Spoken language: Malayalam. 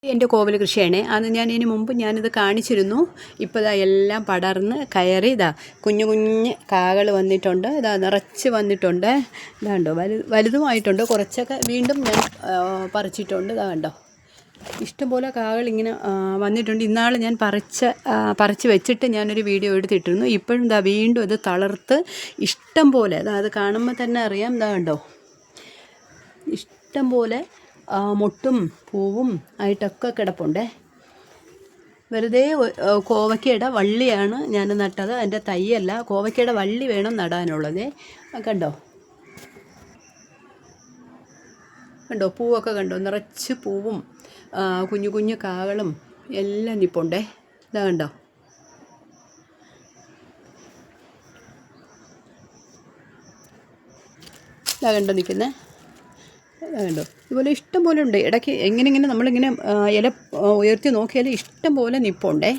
എൻ്റെ കോവൽ കൃഷിയാണ്. അത് ഇതിന് മുമ്പ് ഞാനിത് കാണിച്ചിരുന്നു. ഇപ്പോൾ ഇതാ എല്ലാം പടർന്ന് കയറി ഇതാ കുഞ്ഞു കുഞ്ഞ് കാകൾ വന്നിട്ടുണ്ട്. ഇതാ നിറച്ച് വന്നിട്ടുണ്ട്. ഇതാ കണ്ടോ, വലുതുമായിട്ടുണ്ട്. കുറച്ചൊക്കെ വീണ്ടും ഞാൻ പറിച്ചിട്ടുണ്ട്. ഇതാ കണ്ടോ, ഇഷ്ടംപോലെ കാകൾ ഇങ്ങനെ വന്നിട്ടുണ്ട്. ഇന്നാൾ ഞാൻ പറിച്ച് വെച്ചിട്ട് ഞാനൊരു വീഡിയോ എടുത്തിട്ടിരുന്നു. ഇപ്പോഴും ഇതാ വീണ്ടും ഇത് തളർത്ത് ഇഷ്ടം പോലെ, അത് കാണുമ്പോൾ തന്നെ അറിയാം. ഇതാ കണ്ടോ, ഇഷ്ടം പോലെ മൊട്ടും പൂവും ആയിട്ടൊക്കെ കിടപ്പുണ്ടേ. വെറുതെ കോവയ്ക്കയുടെ വള്ളിയാണ് ഞാൻ നട്ടത്, അതിൻ്റെ തൈയല്ല. കോവയ്ക്കയുടെ വള്ളി വേണം നടാനുള്ളത്. കണ്ടോ കണ്ടോ, പൂവൊക്കെ കണ്ടോ, നിറച്ച് പൂവും കുഞ്ഞു കുഞ്ഞു കാകളും എല്ലാം നിൽപ്പുണ്ടേ. ഇതാ കണ്ടോ, ഇതാ കണ്ടോ നിൽക്കുന്നത്. കണ്ടോ, ഇതുപോലെ ഇഷ്ടം പോലെ ഉണ്ട്. ഇടയ്ക്ക് എങ്ങനെ നമ്മളിങ്ങനെ ഇല ഉയർത്തി നോക്കിയാൽ ഇഷ്ടം പോലെ നിൽപ്പുണ്ടേ.